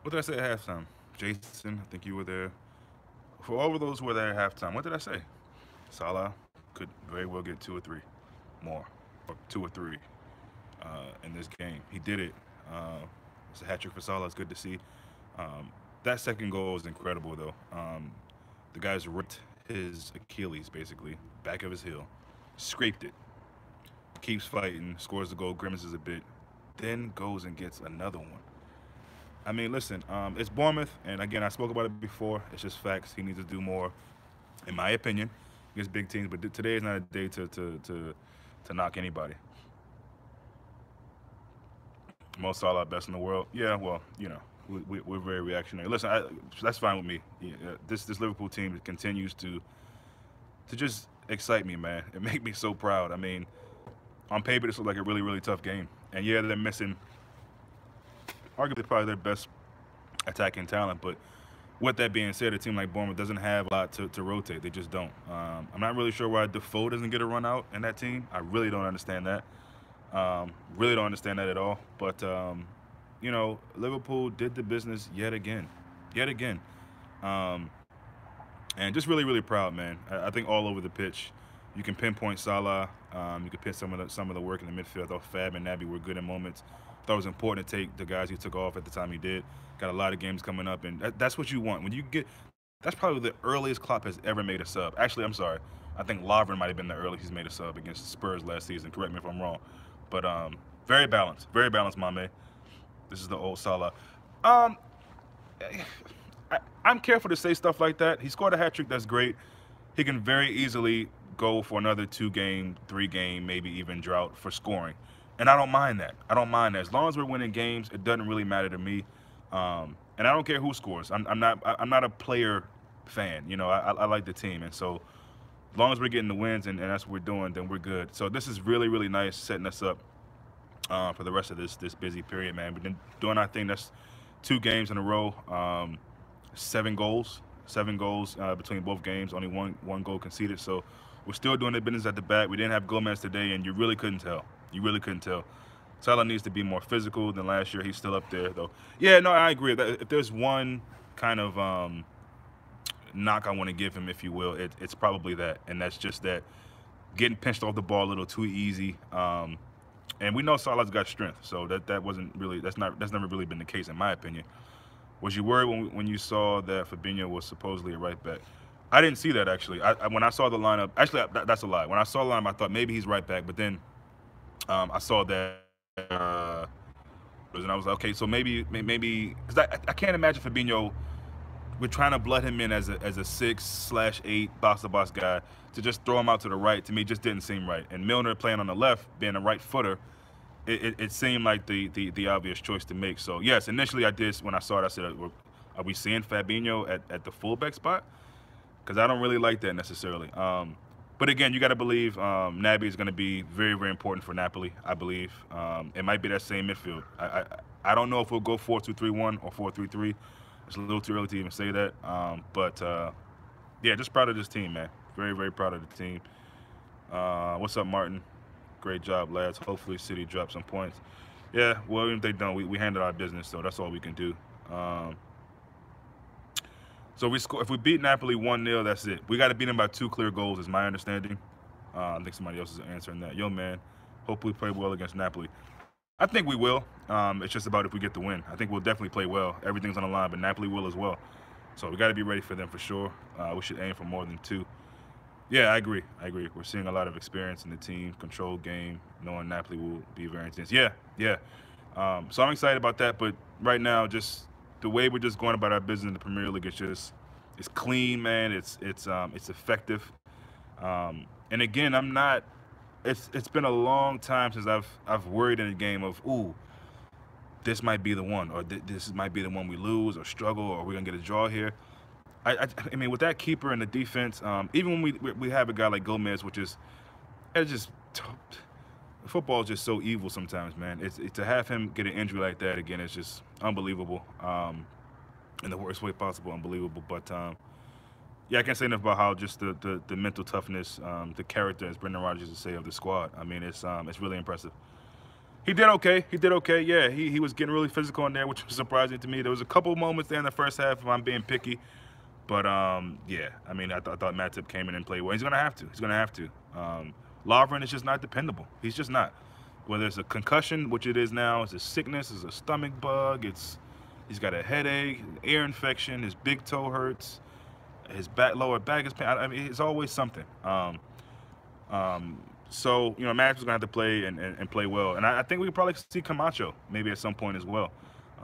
What did I say at halftime? Jason, I think you were there. For all of those who were there at halftime, what did I say? Salah could very well get two or three more, or two or three in this game. He did it. It's a hat trick for Salah. It's good to see. That second goal was incredible, though. The guy's ripped his Achilles, basically, back of his heel, scraped it, keeps fighting, scores the goal, grimaces a bit, then goes and gets another one. I mean, listen, it's Bournemouth, and again, I spoke about it before. It's just facts. He needs to do more, in my opinion, against big teams. But today is not a day to knock anybody. Most Salah best in the world. Yeah, well, we're very reactionary. Listen, that's fine with me. Yeah, this Liverpool team continues to just excite me, man. It makes me so proud. I mean, on paper, this looks like a really really tough game, and yeah, they're missing arguably probably their best attacking talent. But with that being said, a team like Bournemouth doesn't have a lot to rotate. They just don't. I'm not really sure why Defoe doesn't get a run out in that team. I really don't understand that. Really don't understand that at all. But Liverpool did the business yet again, yet again, um, and just really, really proud, man. I think all over the pitch, you can pinpoint Salah. You can pin some of the work in the midfield. I thought Fab and Naby were good in moments. Thought it was important to take the guys he took off at the time he did. Got a lot of games coming up, and that's what you want when you get. That's probably the earliest Klopp has ever made a sub. Actually, I'm sorry. I think Lovren might have been the earliest he's made a sub against Spurs last season. Correct me if I'm wrong. But very balanced, Mame. This is the old Salah. Um, I'm careful to say stuff like that. He scored a hat trick. That's great. He can very easily go for another 2 game, 3 game, maybe even drought for scoring, and I don't mind that. I don't mind that. As long as we're winning games, it doesn't really matter to me. And I don't care who scores. I'm not a player fan. I like the team, and so as long as we're getting the wins and that's what we're doing, then we're good. So this is really really nice, setting us up for the rest of this busy period, man. We've been doing our thing. That's 2 games in a row. 7 goals, 7 goals between both games. Only one goal conceded. So we're still doing the business at the back. We didn't have Gomez today, and you really couldn't tell. You really couldn't tell. Salah needs to be more physical than last year. He's still up there, though. Yeah, no, I agree. If there's one kind of knock I want to give him, if you will, it's probably that, and that's just that getting pinched off the ball a little too easy. And we know Salah's got strength, so that wasn't really that's never really been the case in my opinion. Was you worried when you saw that Fabinho was supposedly a right back? I didn't see that actually. When I saw the lineup, actually that's a lie. When I saw the lineup, I thought maybe he's right back, but then I saw that. And I was like, okay, so maybe because I can't imagine Fabinho. We're trying to blood him in as a 6/8 box to box guy to just throw him out to the right. To me, just didn't seem right. And Milner playing on the left, being a right footer, it seemed like the obvious choice to make. So yes, initially I did when I saw it. I said, are we seeing Fabinho at the fullback spot? Because I don't really like that necessarily. But again, you got to believe Naby is going to be very, very important for Napoli. I believe it might be that same midfield. I don't know if we'll go 4-2-3-1 or 4-3-3. It's a little too early to even say that. But yeah, just proud of this team, man. Very, very proud of the team. What's up, Martin? Great job, lads. Hopefully, City drops some points. Yeah, well, even if they don't, we handled our business, so that's all we can do. So if we beat Napoli 1-0, that's it. We got to beat them by 2 clear goals, is my understanding. I think somebody else is answering that. Yo, man, hope we play well against Napoli. I think we will. It's just about if we get the win. I think we'll definitely play well. Everything's on the line, but Napoli will as well. So we got to be ready for them for sure. We should aim for more than 2. Yeah, I agree. We're seeing a lot of experience in the team, controlled game, knowing Napoli will be very intense. Yeah. So I'm excited about that. But right now, just the way we're just going about our business in the Premier League is just it's clean, man. It's effective. And again, I'm not. It's been a long time since I've worried in a game of this might be the one, or this might be the one we lose or struggle, or we're gonna get a draw here. I mean, with that keeper and the defense, even when we have a guy like Gomez, which is it's just football is just so evil sometimes, man. It's to have him get an injury like that again, it's just unbelievable, in the worst way possible, unbelievable. But yeah, I can't say enough about how just the mental toughness, the character, as Brendan Rodgers would say, of the squad. I mean, it's really impressive. He did okay. He did okay. Yeah, he was getting really physical in there, which was surprising to me. There was a couple moments there in the first half, if I'm being picky. But, yeah, I mean, I thought Matip came in and played well. He's going to have to. He's going to have to. Lovren is just not dependable. He's just not. Whether it's a concussion, which it is now, it's a sickness, it's a stomach bug, he's got a headache, ear infection, his big toe hurts, his lower back is pain. I mean, it's always something. So, you know, Matip's going to have to play and play well. And I think we could probably see Camacho maybe at some point as well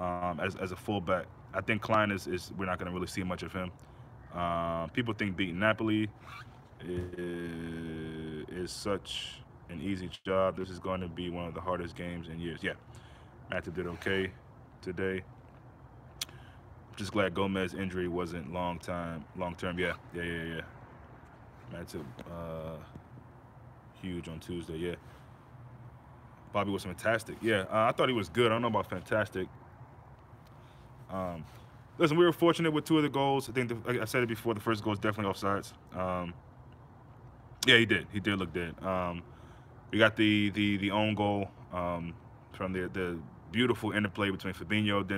as a fullback. I think Klein we're not going to really see much of him. People think beating Napoli is such an easy job. This is going to be one of the hardest games in years. Yeah, Matip did okay today. Just glad Gomez's injury wasn't long term. Yeah. Matip huge on Tuesday. Yeah. Bobby was fantastic. Yeah, I thought he was good. I don't know about fantastic. Listen, we were fortunate with 2 of the goals. I think, like I said it before, the first goal is definitely offsides. Yeah, he did. He did look dead. We got the own goal from the beautiful interplay between Fabinho.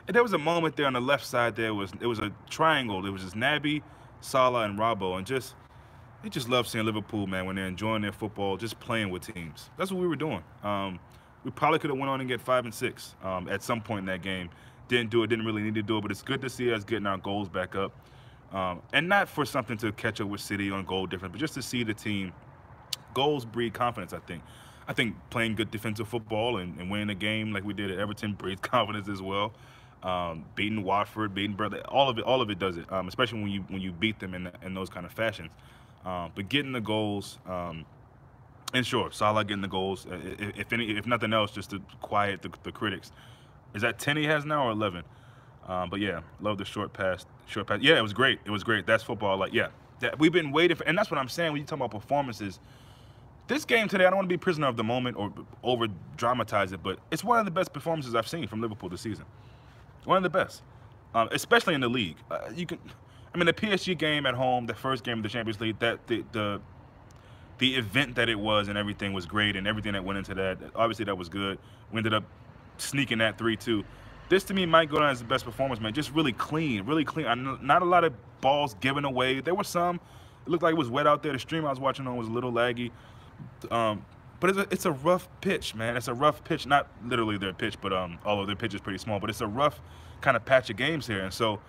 And there was a moment there on the left side. It was a triangle. It was just Naby, Salah, and Robbo, and they just love seeing Liverpool, man, when they're enjoying their football, just playing with teams. That's what we were doing. We probably could have went on and get 5 and 6 at some point in that game. Didn't do it, didn't really need to do it, but it's good to see us getting our goals back up. And not for something to catch up with City on goal difference, but just to see the team. Goals breed confidence, I think. I think playing good defensive football and winning a game like we did at Everton breeds confidence as well. Beating Watford, beating Burnley, all of it does it, especially when you beat them in those kind of fashions. But getting the goals, and sure, Salah getting the goals, if nothing else, just to quiet the critics. Is that 10 he has now or 11? But yeah, love the short pass. Yeah, it was great. It was great. That's football. Like, yeah, we've been waiting for, and that's what I'm saying when you talk about performances. This game today, I don't want to be prisoner of the moment or over dramatize it, but it's one of the best performances I've seen from Liverpool this season. One of the best, especially in the league. I mean, the PSG game at home, the first game of the Champions League, that the event that it was and everything was great, and everything that went into that. Obviously, that was good. We ended up sneaking that 3-2. This to me might go down as the best performance, man. Just really clean, really clean. Not a lot of balls given away. There were some. It looked like it was wet out there. The stream I was watching on was a little laggy. But it's a rough pitch, man. It's a rough pitch. Not literally their pitch, but although their pitch is pretty small, but it's a rough kind of patch of games here. And so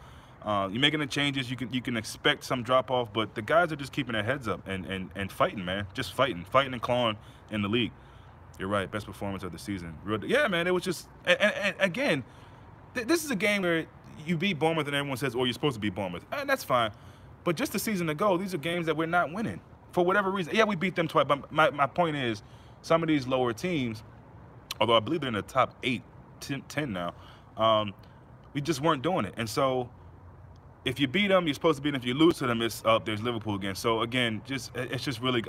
you're making the changes. You can expect some drop off, but the guys are just keeping their heads up and fighting, man. Just fighting and clawing in the league. You're right. Best performance of the season. Yeah, man. It was just and again, this is a game where you beat Bournemouth and everyone says, "Oh, you're supposed to beat Bournemouth," and that's fine. But just a season ago, these are games that we're not winning for whatever reason. Yeah, we beat them twice, but my point is, some of these lower teams, although I believe they're in the top 8, 10 now, we just weren't doing it. And so, if you beat them, you're supposed to beat them. If you lose to them, it's up. There's Liverpool again. So again, it's just really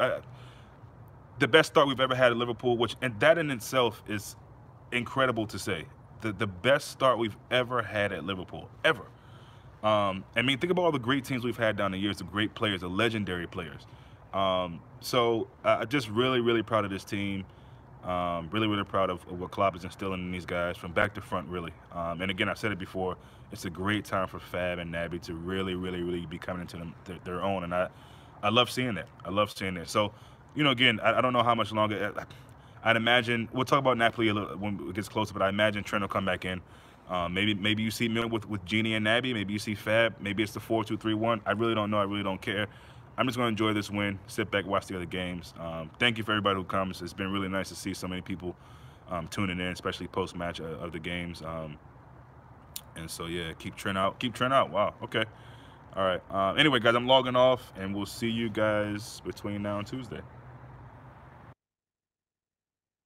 the best start we've ever had at Liverpool, and that in itself is incredible to say. The best start we've ever had at Liverpool, ever. I mean, think about all the great teams we've had down the years, the great players, the legendary players. So I'm just really, really proud of this team. Really, really proud of what Klopp is instilling in these guys from back to front, really. And again, I've said it before, it's a great time for Fab and Naby to really, really, really be coming into their own. And I love seeing that. I love seeing that. So, you know, again, I don't know how much longer. I'd imagine we'll talk about Napoli a little when it gets closer, but I imagine Trent will come back in. Maybe you see Milner with Genie and Naby. Maybe you see Fab. Maybe it's the 4-2-3-1. I really don't know. I really don't care. I'm just going to enjoy this win, sit back, watch the other games. Thank you for everybody who comes. It's been really nice to see so many people tuning in, especially post-match of the games. And so, yeah, keep Trent out. Keep Trent out. Wow, okay. All right. Anyway, guys, I'm logging off, and we'll see you guys between now and Tuesday.